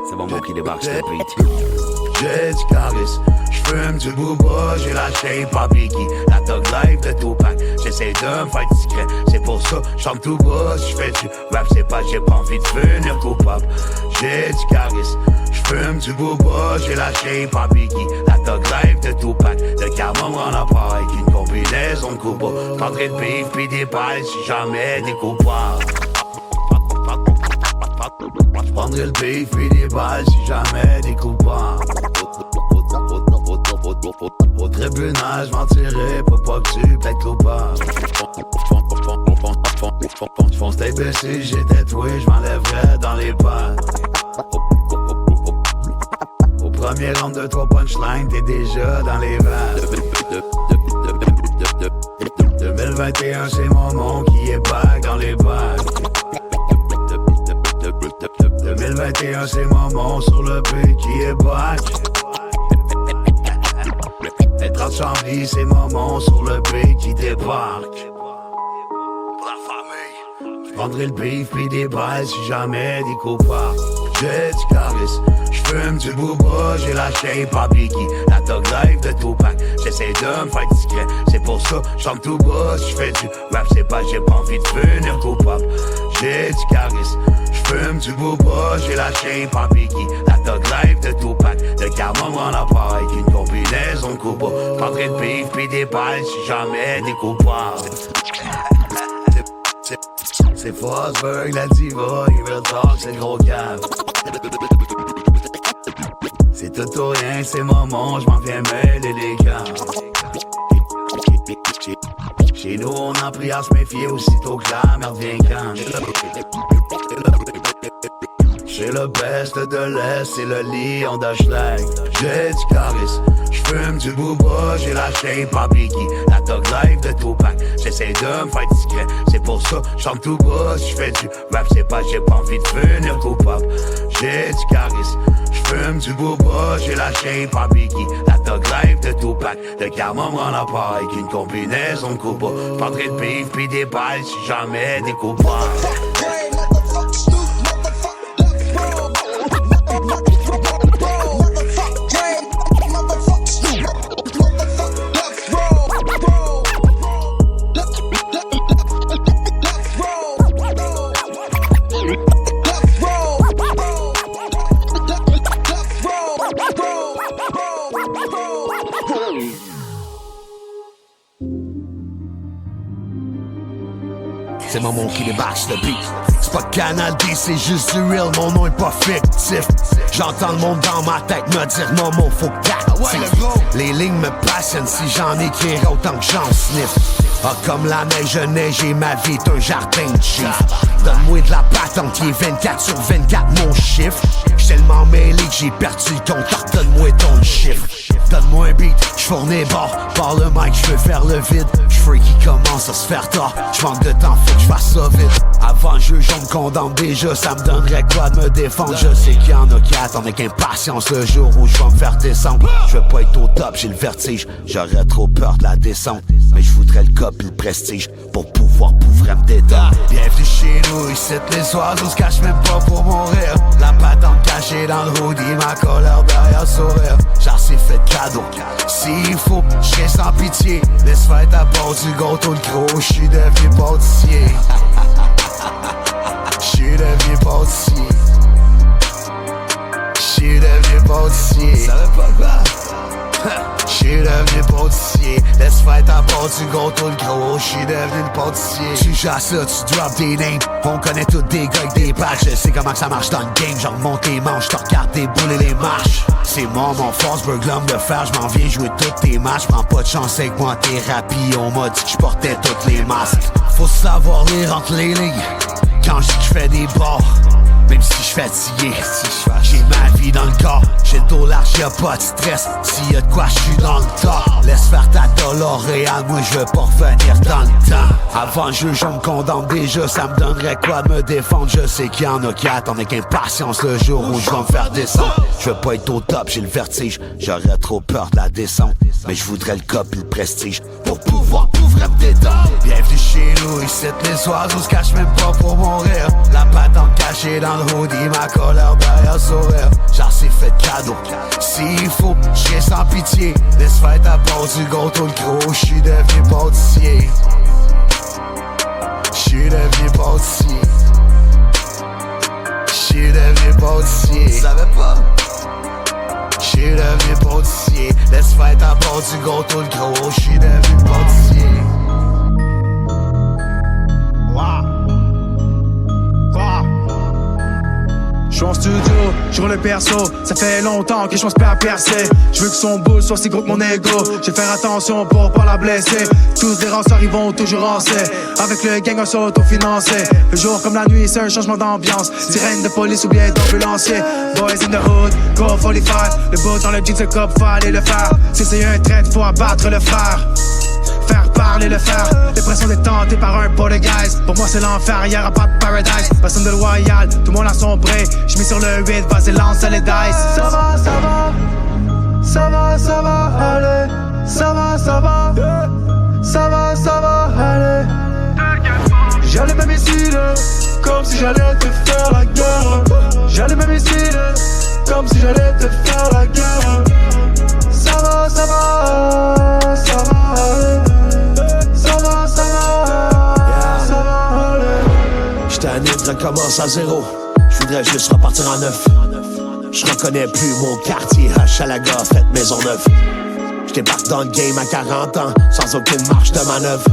C'est bon, qui débarque sur le beat. J'ai du charisme, j'fume du booba, j'ai la shape à Biggie, la Thug Life de Tupac. J'essaie de me faire discret, c'est pour ça, j'chante tout bas, j'fais du rap, c'est pas, j'ai pas envie de devenir coupable. J'ai du charisme, j'fume du booba, j'ai la shape à Biggie, la Thug Life de Tupac. Le karma me rend appareil qu'une combinaison de coupa. J'prendrai le beef pis des balles si jamais des coupables. J'prendrai le beef pis des balles si jamais des coupables. Au tribunal, j'mentirai pour pas que tu plaides coupable. J'fonce tes baissé, j'ai tatoué, j'm'enlèverai dans les pattes. Au premier round de 3 punchlines, t'es déjà dans les vannes. 2021, c'est mon monde qui est back dans les bacs. 2021, c'est mon monde sur le beat qui est back. Les 30 Chambly, c'est mon monde sur le beat qui débarque. Pour la famille, j'prendrai le beef pis des balles si jamais des coupables. J'ai du charisme, j'fume du booba, j'ai la shape à Biggie, la Thug Life de Tupac. J'essaie de me faire discret, c'est pour ça, j'chante tout bas, j'fais du rap, c'est pas, j'ai pas envie de devenir coupable. J'ai du charisme, j'fume du booba, j'ai la shape à Biggie, la Thug Life de Tupac. Le karma me rend appareil qu'une combinaison de coupa. J'prendrai le beef pis des balles si jamais des coupables. C'est Fosberg, la diva, Evil Talk, c'est le gros câble. C'est tout ou rien, c'est mon monde, j'm'en viens mêler les camps. Chez nous, on a appris à se méfier aussitôt que la merde vient quand. J'ai le best de l'Est, c'est le lion de Schlag. J'ai du charisme, j'fume du booba, j'ai la shape à Biggie, la Thug Life de Tupac. J'essaie de me faire discret, c'est pour ça, j'chante tout bas, j'fais du rap, c'est pas, j'ai pas envie de devenir coupable. J'ai du charisme, j'fume du booba, j'ai la shape à Biggie, la Thug Life de Tupac. Le karma me rend appareil qu'une combinaison de coupa. J'prendrai le beef pis des balles si jamais des coupables. C'est Momo qui débarque sur le beat. C'est pas Canal D, c'est juste du real, mon nom est pas fictif. J'entends le monde dans ma tête me dire Momo, faut que t'actives. Les lignes me passionnent, si j'en écrirai autant que j'en sniff. Ah, comme la neige neige et ma vie est un jardin de chiffres. Donne-moi de la patente qui est 24 sur 24 mon chiffre. J'suis tellement mêlé que j'ai perdu le compteur, donne-moi ton chiffre. Donne-moi un beat, j'fournis bord, par le mic, j'veux faire le vide. J'freak qui commence à se faire tard, j'manque de temps, faut que j'fasse ça vite. Avant le juge, on me condamne déjà, ça me donnerait quoi de me défendre. Je sais qu'il y en a qui attendent avec impatience le jour où j'vais me faire descendre. J'veux pas être au top, j'ai le vertige, j'aurais trop peur de la descente. Mais j'voudrais le cop et le prestige pour pouvoir me détendre. Bienvenue chez nous, ici les oiseaux se cachent même pas pour mourir. La patente cachée dans le hoodie, ma colère derrière le sourire. Genre c'est fait de cadeau, s'il faut, j'serai sans pitié. Laisse faire ta part du gâteau de gros, j'suis devenu pâtissier. J'suis devenu pâtissier. J'suis devenu pâtissier. Ça veut pas quoi? J'suis devenu pâtissier. Laisse faire ta part du gâteau de gros, j'suis devenu le pâtissier. Tu joues à ça, tu drop des names. On connaît tous des gars avec des badges. Je sais comment ça marche dans le game. J'en remonte les manches, j'te regarde débouler les marches. C'est moi mon Fosberg, l'homme de fer. J'm'en viens jouer toutes tes matchs. Prends pas de chance avec moi, thérapie. On m'a dit que j'portais toutes les masques. Faut savoir lire entre les lignes quand j'dis que j'fais des bords. Même si j'suis fatigué, j'ai ma vie dans le corps. J'ai le dos large, y'a pas de stress. S'il y a de quoi, j'suis dans le top. Laisse faire ta DeLorean, moi j'veux pas revenir dans le temps. Avant le juge, on me condamne déjà. Ça me donnerait quoi de me défendre? Je sais qu'il y en a qui attendent avec impatience le jour où j'vais me faire descendre. J'veux pas être au top, j'ai le vertige. J'aurais trop peur de la descente. Mais j'voudrais le cop et le prestige pour pouvoir me détendre. Bienvenue chez nous, ici les oiseaux se cachent même pas pour mourir. La patente cachée dans le hoodie, ma colère derrière le sourire. Genre c'est fait de cadeau, s'il faut, j'suis sans pitié. Laisse faire ta pause du gâteau le gros, j'suis devenu pâtissier. J'suis devenu pâtissier. J'suis devenu pâtissier. Tu savais pas? J'suis devenu pâtissier. Laisse faire ta pause du gâteau le gros, j'suis devenu pâtissier. J'suis en studio, j'roule le perso. Ça fait longtemps que j'pense pas à percer. J'veux que son boule soit si gros que mon ego. J'vais faire attention pour pas la blesser. Tous des ranceurs ils vont toujours rancer. Avec le gang on s'auto-financé. Le jour comme la nuit c'est un changement d'ambiance. Sirène de police ou bien d'ambulancier. Boys in the hood, go 45. Le beau dans le jeans le cop, fallait le faire. Si c'est un traître faut abattre le frère. Faire parler le fer, les pressions détentées par un pot de guys. Pour moi c'est l'enfer, y'aura pas de paradise. Personne de loyal, tout le monde a sombré. J'mets sur le 8, vas-y lance les dice. Ça va, ça va, ça va, ça va, allez. Ça va, ça va, ça va, ça va, allez. J'allais me missiles, comme si j'allais te faire la guerre. J'allais me missiles, comme si j'allais te faire la guerre. Ça va, ça va, ça va, allez. J'étais tanné de recommencer à zéro. J'voudrais juste repartir en neuf. J'reconnais plus mon quartier, H à la gare, faite Maisonneuve. J'débarque dans le game à 40 ans, sans aucune marche de manœuvre.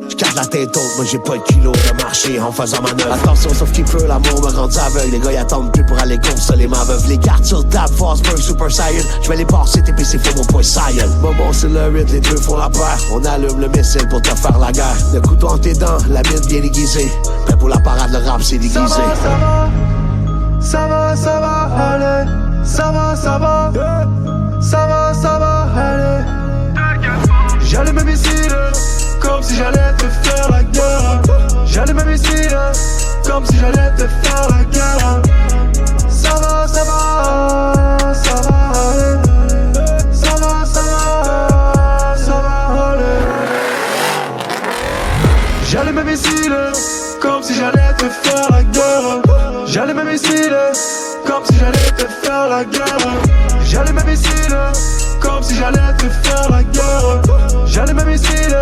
J'garde la tête haute, moi j'ai pas le kilo de marcher en faisant manœuvre. Attention, sauf qu'il peut, l'amour me rend aveugle. Les gars y attendent plus pour aller consoler ma veuve. Les cartes sur table, Fosberg, Super Saiyan. J'vais les passer, TPC, faut mon point Saiyan. Maman, c'est le rythme, les deux font la paire. On allume le missile pour te faire la guerre. Le couteau entre tes dents, la mine bien aiguisée. Prêt pour la parade, le rap c'est déguisé. Ça va, ça va, ça va, allez. Ça va, ça va, ça va, ça va, allez. J'allais me missiles, comme si j'allais te faire la guerre. J'allais me missiles, comme si j'allais te faire la guerre. Ça va, ça va, ça va, allez. Ça va, ça va, ça va, allez. J'allais me missiles, comme si j'allais te faire la guerre. J'allais me missiles, comme si j'allais te faire la guerre. J'allais me missiles, comme si j'allais te faire la guerre. J'allais me missiles,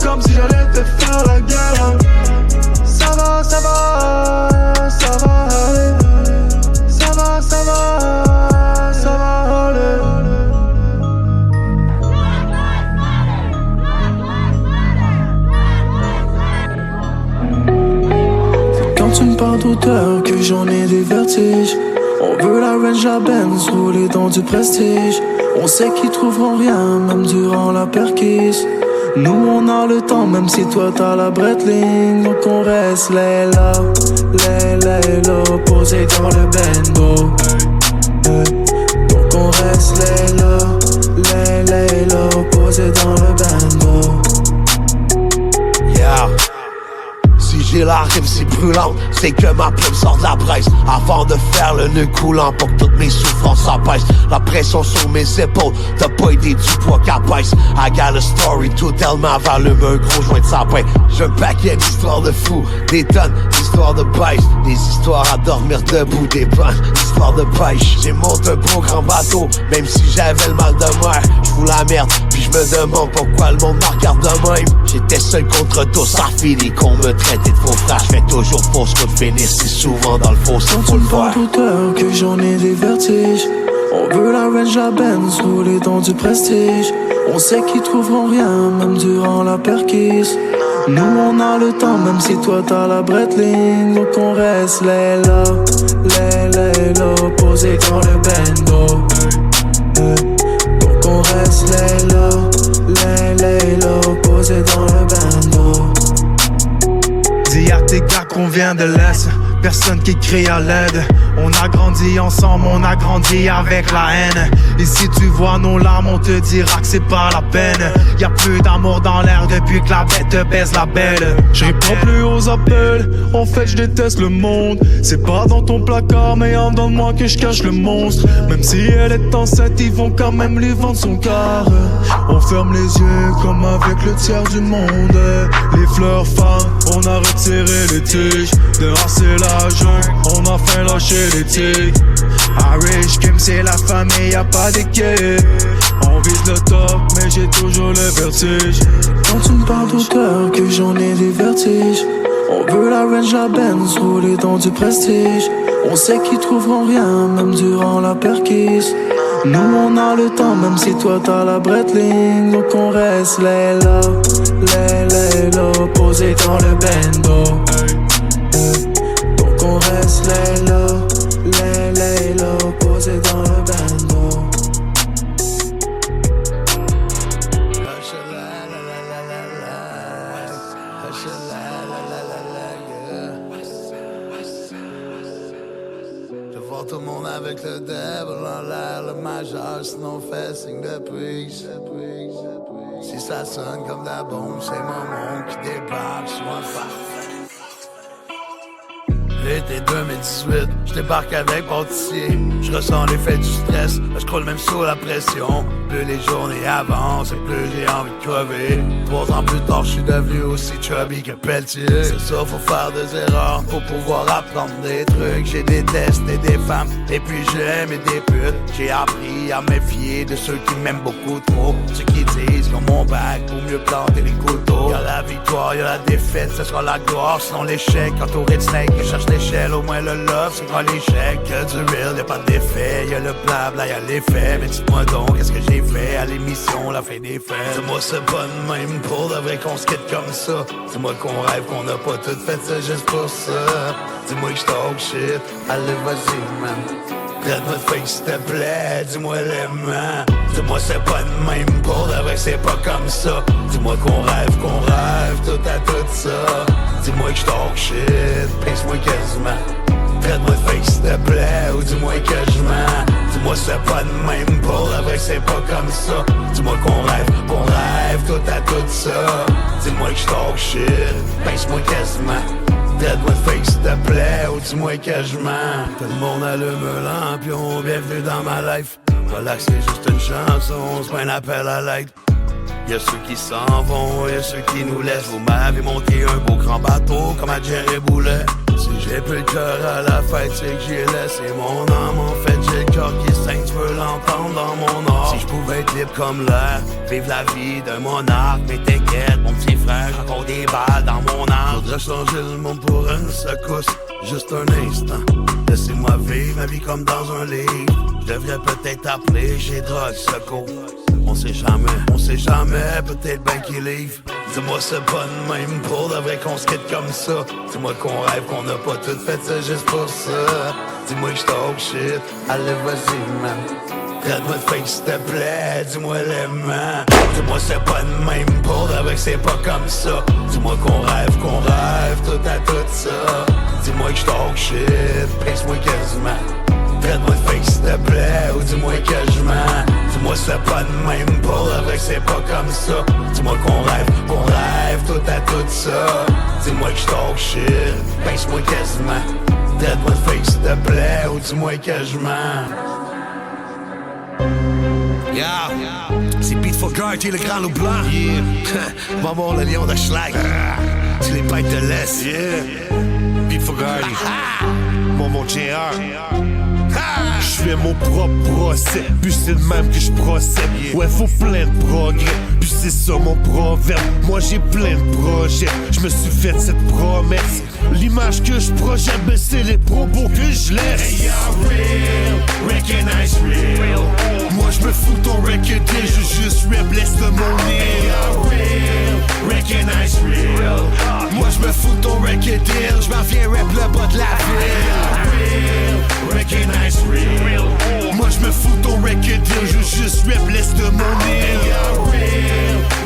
comme si j'allais te faire la guerre. Ça va, ça va, ça va aller. Ça va, ça va, ça va aller. C'est quand tu me parles d'auteur que j'en ai des vertiges. On veut la Range, la Benz, rouler dans du prestige. On sait qu'ils trouveront rien, même durant la perquise. Nous on a le temps, même si toi t'as la Breitling. Donc on reste là, posé dans le bendo. Donc on reste là, posé dans le bendo. Yeah. Si j'ai la rime si brûlante, c'est que ma plume sort de la presse. Avant de faire le nœud coulant pour que toutes mes souffrances s'apaisent. La pression sur mes épaules, t'as pas idée du poids qu'elle pèse. I got a story to tell, ma volume un gros joint de sapin. J'ai un paquet d'histoires de fous, des tonnes d'histoires de pêche. Des histoires à dormir debout, des bonnes histoires de pêche. J'ai monté un beau grand bateau, même si j'avais le mal de mer. J'fous la merde, puis j'me demande pourquoi le monde me regarde de même. J'étais seul contre tous, ça finit qu'on me traitait de faux frères. J'fais toujours fausse que de finir si souvent dans le faux, c'est faut le faire. D'auteur que j'en ai des vertiges. On veut la Range, la Benz, rouler dans du prestige. On sait qu'ils trouveront rien, même durant la perquise. Nous on a le temps, même si toi t'as la Breitling. Donc on reste là, posé dans le bendo. Donc on reste là, posé dans le bendo. Dis à tes gars qu'on vient de l'Est. personne qui crie à l'aide. On a grandi ensemble, on a grandi avec la haine. Et si tu vois nos larmes, on te dira que c'est pas la peine. Y'a plus d'amour dans l'air depuis que la bête te baise la belle. Je réponds plus aux appels, en fait je déteste le monde. C'est pas dans ton placard, mais en dedans de moi que je cache le monstre. Même si elle est enceinte, ils vont quand même lui vendre son quart. On ferme les yeux comme avec le tiers du monde. Les fleurs fanent, on a retiré les tiges. Dehors c'est la jungle, on a fait lâcher les tigres. Irish Kim c'est la famille, y'a pas d'équipe. On vise le top, mais j'ai toujours le vertige. Quand tu me parles d'auteur, que j'en ai des vertiges. On veut la Range, la Benz, rouler dans du prestige. On sait qu'ils trouveront rien, même durant la perquise. Nous on a le temps, même si toi t'as la Breitling. Donc on reste les là, posés dans le bendo. Donc on reste les là, posés dans le bendo. Je vois tout le monde avec le devil en l'air, le majeur, sinon fait signe de prise. Si ça sonne comme de la bombe, c'est mon monde qui débarque sur un phare. L'été 2018, je débarque avec pâtissier. Je ressens l'effet du stress, je croule même sous la pression. Plus les journées avancent et plus j'ai envie de crever. 3 ans plus tard, je suis devenu aussi chubby que Pelletier. C'est ça, faut faire des erreurs pour pouvoir apprendre des trucs. J'ai détesté des femmes et puis j'ai aimé des putes. J'ai appris à méfier de ceux qui m'aiment beaucoup trop. Ceux qui disent qu'ils ont mon bac pour mieux planter les couteaux. Y'a la victoire, y'a la défaite, ce sera la gloire, sinon l'échec. Entouré de snakes, je cherche l'échelle, au moins le love, c'est quand l'échec. Y'a du real, y'a pas d'effet, y'a le blabla, y'a l'effet. Mais dites-moi donc, qu'est-ce que j'ai fait à l'émission, la fin des fêtes? Dis-moi c'est pas de même pour de vrai qu'on se quitte comme ça. Dis-moi qu'on rêve, qu'on a pas tout fait ça juste pour ça. Dis-moi que j'talk shit, allez vas-y man. Prête votre face s'il te plaît, dis-moi l'aimant. Dis-moi c'est pas de même pour de vrai, c'est pas comme ça. Dis-moi qu'on rêve tout à tout ça. Dis-moi que j'talk shit, pince-moi quasiment. Prête votre face s'il te plaît, ou dis-moi que je mens. Dis-moi c'est pas de même pour de vrai, c'est pas comme ça. Dis-moi qu'on rêve tout à tout ça. Dis-moi que j'talk shit, pince-moi quasiment. Prête votre face s'il te plaît, ou dis-moi que je mens. Tout le monde allume le lampion, bienvenue dans ma life. Relax, c'est juste une chanson, c'est pas un appel à l'aide. Y'a ceux qui s'en vont, y'a ceux qui nous laissent. Vous m'avez monté un beau grand bateau comme à Jerry Boulet. Si j'ai plus le cœur à la fête, c'est que j'ai laissé mon âme. En fait, j'ai le cœur qui saigne, tu veux l'entendre dans mon art. Si je pouvais être libre comme l'air, vivre la vie d'un monarque. Mais t'inquiète, mon petit frère, j'ai encore des balles dans mon âme. Faudrait changer le monde pour une secousse, juste un instant. Laissez-moi vivre ma vie comme dans un livre. Je devrais peut-être appeler chez Drogue Secours. On sait jamais, peut-être ben qu'il livre. Dis-moi c'est pas de même pour de vrai qu'on se quitte comme ça. Dis-moi qu'on rêve, qu'on a pas tout fait ça juste pour ça. Dis-moi que j'talk shit, allez vas-y man. Prête votre face s'il te plaît, dis-moi l'aimant. Dis-moi c'est pas de même pour de vrai, c'est pas comme ça. Dis-moi qu'on rêve tout à tout ça. Dis-moi que j'talk shit, pince-moi quasiment. Prête votre face s'il te plaît, ou dis-moi que je mens. Dis-moi c'est pas de même pour de vrai, c'est pas comme ça. Dis-moi qu'on rêve tout à tout ça. Dis-moi que j'talk shit, pince-moi quasiment. Prête votre face s'il te plaît, ou dis-moi que je mens. Yeah, c'est Beat for Guardy, le grand loup blanc. Yeah, va voir le lion de Schlag. Tu les bêtes te laissent. Yeah, Beat for Guardy. Mon JR. Je fais mon propre procès, puis c'est le même que je procède. Ouais, faut plein de progrès, puis c'est ça mon proverbe. Moi j'ai plein de projets, je me suis fait cette promesse. L'image que je projette, ben c'est les propos que je laisse. Hey, real, recognize real. Moi je me fous ton record deal, je juste rap, laisse le mon nez. Real, recognize real. Moi je me fous ton record deal, je m'en viens rap le bas de la ville. Recognize real. Moi je me fous ton record deal, je juste rap, laisse de mon nez.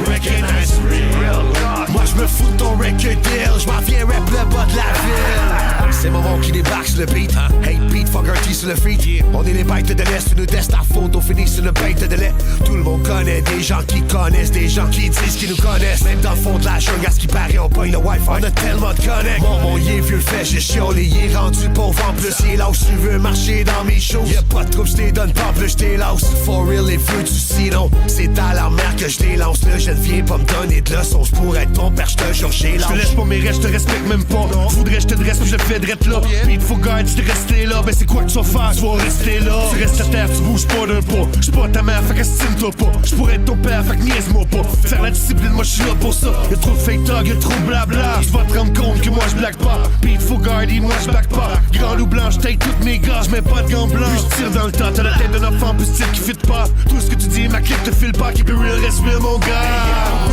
Recognize real. Moi je me fous ton record deal, je m'en viens rap le bas de la ville. C'est Momo qui débarque sur le beat. Hate beat, fuck un T sur le feat. On est les bêtes de l'Est, tu nous testes à photo finit sur le bête de lait. Tout le monde connaît des gens qui connaissent, des gens qui disent qu'ils nous connaissent. Même dans le fond de la jungle, à ce qui paraît, on pogne le Wi-Fi. On a tellement de connect. Mon il est vieux fait, j'ai chiolé, il est rendu pauvre en plus. Il est là où tu veux marcher dans mes choses. Y'a pas de trouble, j't'ai donne pas plus, j't'ai lance. For real, les feux du sinon. C'est à la mer que j't'ai lance. Là, je ne viens pas me donner de leçons. J'pourrais être ton père, j'te jure, j'ai lance. J'te laisse pas mes restes, j'te respecte même pas. J'voudrais j'te dresse, mais je fais drette là. Pete Fogard, si t'es resté là, ben c'est quoi que tu vas faire? Tu vas rester là. Tu restes à terre, tu bouges pas d'un pas. J'suis pas ta mère, fait qu'estime-toi pas. J'pourrais être ton père, fait que niaise-moi pas. Faire la discipline, moi j'suis là pour ça. Y'a trop de fake talk, y'a trop de blabla. J'vas te rendre compte que moi j'blague pas. Pete Fogard, moi j'blague pas. Grand loup blanc, j'taille toutes mes gars, j'mets pas de gants blancs. Puis j'tire dans le tas, t'as la tête d'un enfant, plus style qui fit pas. Tout ce que tu dis, ma clip te file pas. Keep it real, reste real, mon gars.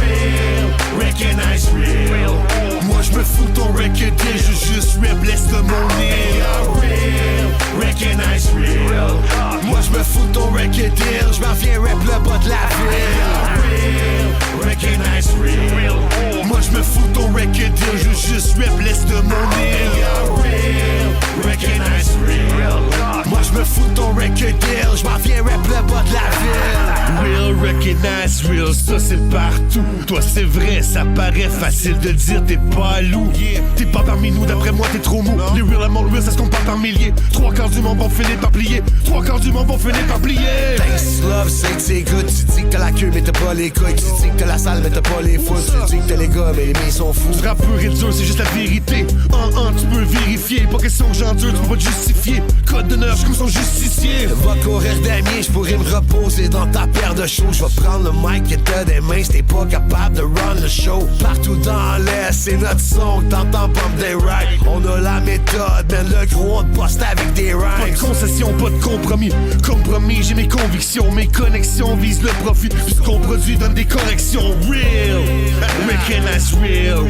Real, recognize real. Moi j'me fous ton record deal, je juste rap, laisse le mon nez. Real, recognize real. Moi j'me fous ton record deal, j'm'en viens rap le bas de la ville. Real, recognize real. Moi j'me fous ton record deal, je juste rap, laisse le mon nez. Real, recognize real. Moi j'me fous ton record deal, j'm'en viens rap le bas de la ville. Real, recognize real, ça c'est partout. Toi c'est vrai, ça paraît facile de dire t'es pas loup. T'es pas parmi nous, d'après moi t'es trop mou. Les real amour real, ça se compte pas par milliers. 3/4 du monde vont finir par plier. 3/4 du monde vont finir par plier. Thanks love, c'est que c'est good. Tu dis que t'as la queue mais t'as pas les couilles. Tu dis que t'as la salle mais t'as pas les foules. Tu dis que t'as les gars mais les miens sont fous. Ce rap pur et dur, c'est juste la vérité. Tu peux vérifier, pas question que j'endure, tu peux pas te justifier. Code d'honneur, j'suis comme son justicier. Va courir des miens, j'pourrais me reposer dans ta paire de shows. J'vais prendre le mic et t'as des mains, t'es pas capable de run le show. Partout dans l'Est, c'est notre son, t'entends pas des rides. On a la méthode, mais le gros on te poste avec des rhymes. Pas de concession, pas de compromis. Comme promis, j'ai mes convictions, mes connexions visent le profit. Puis ce qu'on produit donne des corrections. Real, recognize real.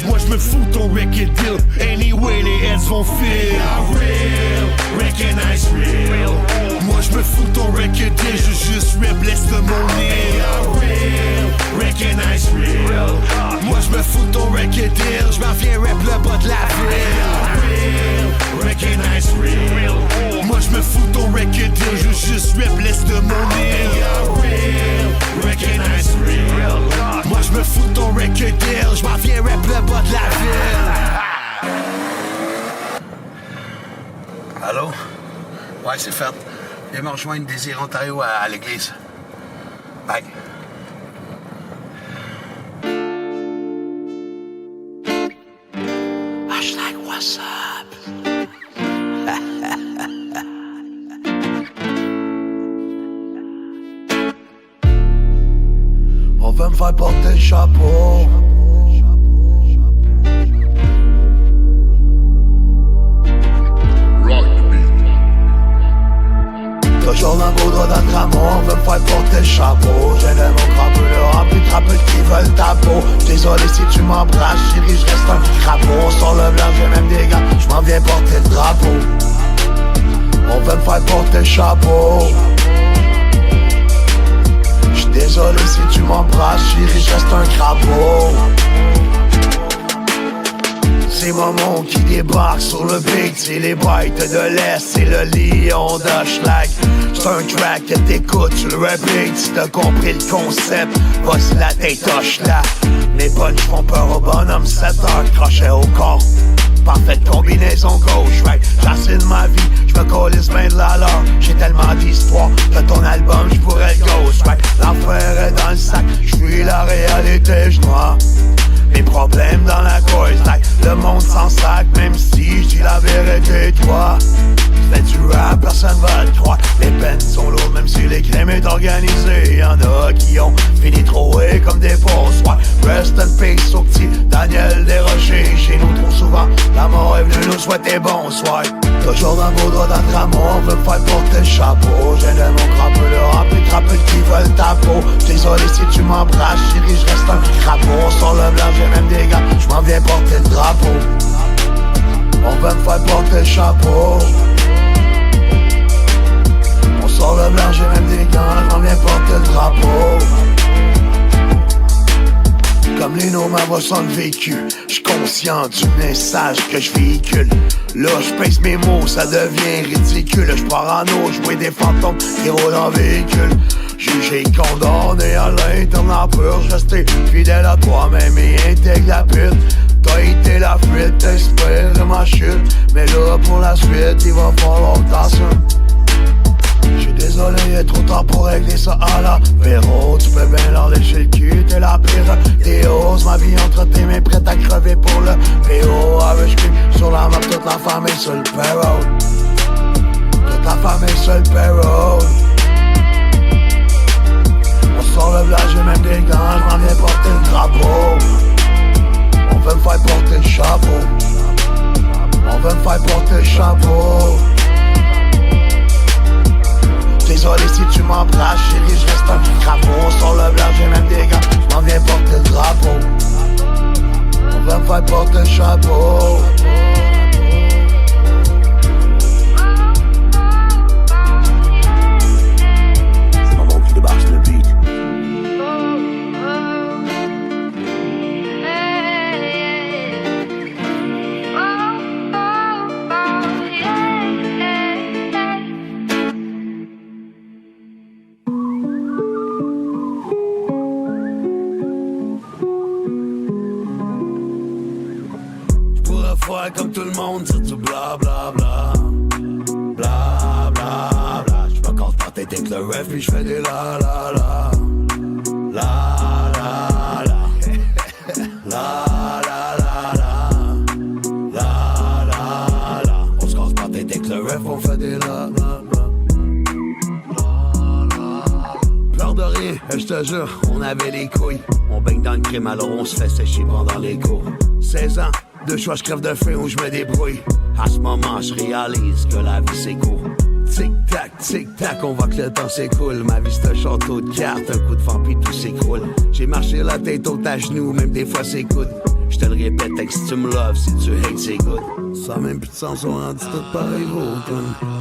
Moi j'me fous ton record deal. Anyway, les heads vont feel. Real, recognize real. Moi j'me fous ton record deal. Je juste rap, laisse le mon nez. Real, recognize real. Moi j'me fous ton record deal. J'm'en viens rap le bas de la ville. Real, recognize real. Moi j'me fous ton record deal. Je juste rap, laisse le mon nez. Real, recognize real. Moi j'me fous ton record deal. J'm'en viens rap le bas de la ville. Allô? Ouais, c'est fait. Viens me rejoindre Désir Ontario à l'église. Bye. Hashtag what's up? On veut me faire porter le chapeau. Toujours dans le beau doigt dans le drapeau, on veut me faire porter le chapeau. J'ai le mon crapuleur rempli de crapeux qui veulent ta peau. Désolé si tu m'embrasses, chérie, je reste un crapaud. On sort le blanc, j'ai même des gants, je m'en viens porter le drapeau. On veut me faire porter le chapeau. J'suis désolé si tu m'embrasses, chérie, je reste un crapaud. C'est Momo qui débarque sur le beat, c'est les bêtes de l'Est, c'est le lion de Schlag. C'est un track que t'écoutes sur le repeat, si t'as compris le concept, voici la tête hoche là. Mes punchs font peur au bonhomme, 7 heures, crochet au corps. Parfaite combinaison gauche, right? J'assine ma vie, j'me colisse main de la leur. J'ai tellement d'histoires que ton album, j'pourrais le ghost, right? L'affaire est dans le sac, j'fuis la réalité, j'nois mes problèmes dans la cause, like le monde s'en sac, même si j'dis la vérité, toi. Fais du rap, personne va le croire. Les peines sont lourdes, même si les crimes est organisé. Y'en a qui ont fini troués comme des bonsoirs. Rest in peace au petit Daniel Desrochers. Chez nous trop souvent, la mort est venue nous souhaiter bonsoir. Toujours dans le beau doigt dans le drapeau, on veut me faire porter le chapeau. J'ai le mon crapuleur rempli de crapeux qui veulent ta peau. Désolé si tu m'embrasses, chérie, je reste un crapaud. On sort le blanc, j'ai même des gants, je m'en viens porter le drapeau. On veut me faire porter le chapeau. On sort le blanc, j'ai même des gants, je m'en viens porter le drapeau. Comme les noms, ma voix sonne vécu. J'suis conscient du message que je véhicule. Là, j'pèse mes mots, ça devient ridicule. J'pars en eau, j'vois des fantômes qui roulent en véhicule. Jugé, condamné à l'internat purge. Rester fidèle à toi-même et intègre la pute. T'as été la fuite, t'espères ma chute. Mais là, pour la suite, il va falloir que t'assumes. J'suis désolé, y'a trop tard pour régler ça à la Véro. Tu peux bien leur lécher le cul, t'es la pire des hausses. Ma vie entre tes mains, prête à crever pour le PO. Avec j'cris sur la map, toute la famille sur le payroll. Toute la famille sur le payroll. On sort le village, j'ai même des gants, j'm'en viens porter le drapeau. On veut me faire porter le chapeau. On veut me faire porter le chapeau. Désolé si tu m'embrasses, chérie, je reste un crapaud. Sur le blanc, j'ai même des gants, j'm'en viens porter le drapeau. On va me faire porter le chapeau. C'est maman qui débarque sur le beat. Comme tout le monde, c'est du bla bla bla. Bla bla bla. J'me casse pas tête avec le ref puis j'fais des la la la. La la la. La la la la. La la la. On se casse pas tête avec le ref, on fait des la la la. Pleure de rien, j'te jure, on avait les couilles. On baigne dans le crime alors on se fait sécher pendant les cours. 16 ans. De choix, je crève de faim ou je me débrouille. À ce moment, je réalise que la vie c'est court. Tic-tac, on voit que le temps s'écoule. Ma vie c'est un château de cartes, un coup de vent pis tout s'écroule. J'ai marché la tête haute à genoux, même des fois c'est good. Je te le répète, si tu me loves, si tu hates, c'est good. Ça même plus de sens, on rendit tout pareil vos.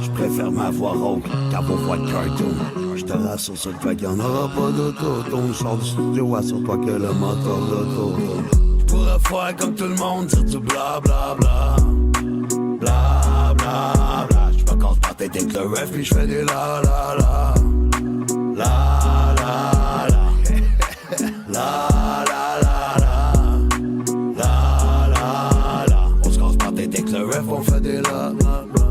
Je préfère ma voix rauque qu'à vos voix de cartoon. Je te rassure sur le fait qu'il n'y en aura pas d'autotone. Je sors du studio, assure-toi que le moteur d'autotone. Pourrais faire comme tout le monde, c'est du bla bla bla. Bla bla bla. J'me casse pas tête avec le ref puis j'fais des la la la. La la la. La la la la. La la la. On se casse pas tête avec le ref, on fait des la la la.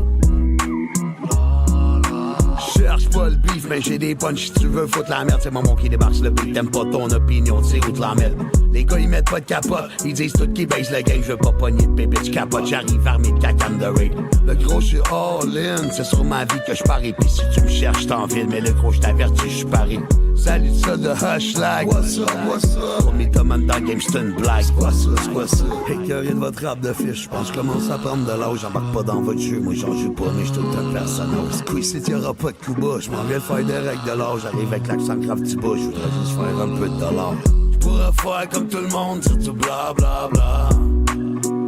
Cherche pas le beef, mais j'ai des punch si tu veux foutre la merde. C'est maman qui débarque sur le beat, t'aimes pas ton opinion, tu sais où te la merde. Les gars ils mettent pas de capote, ils disent tout qu'ils baissent le game. Je veux pas pogner de bébé, je capote, j'arrive à mes cacanes de raid. Le gros j'suis all in, c'est sur ma vie que j'parie. Pis si tu me cherches, j't'envile, mais le gros j't'avertis, j'suis pari. Salut ça de Hushlag. What's up, what's up? Pour mes tomates dans le game, c'est une blague. Quoi ça? Écœuré de votre rap de fiche, j'pense que je commence à prendre de l'âge. J'embarque pas dans votre jeu, moi j'en joue pas, mais j'suis tout un personnage. Squeeze si y'aura pas de coup bas, j'm'en viens de faire des règles de l'âge. J'arrive avec l'accent grave petit bas, j'voudrais juste faire un peu de dollars. Pourrais faire comme tout le monde, c'est du bla bla bla.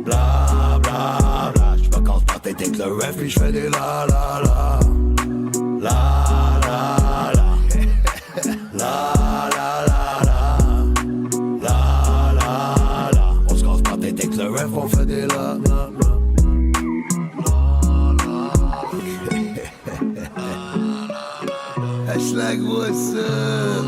Bla bla bla. J'me casse pas tête avec le ref puis j'fais des la la la. La la la. La la la la. La la la. On se casse pas tête avec le ref, on fait des la la la. Hashtag what's up?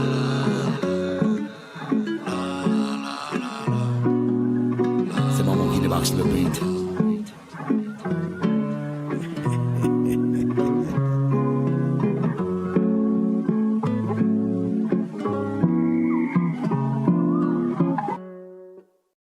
C'est maman qui débarque sur le beat.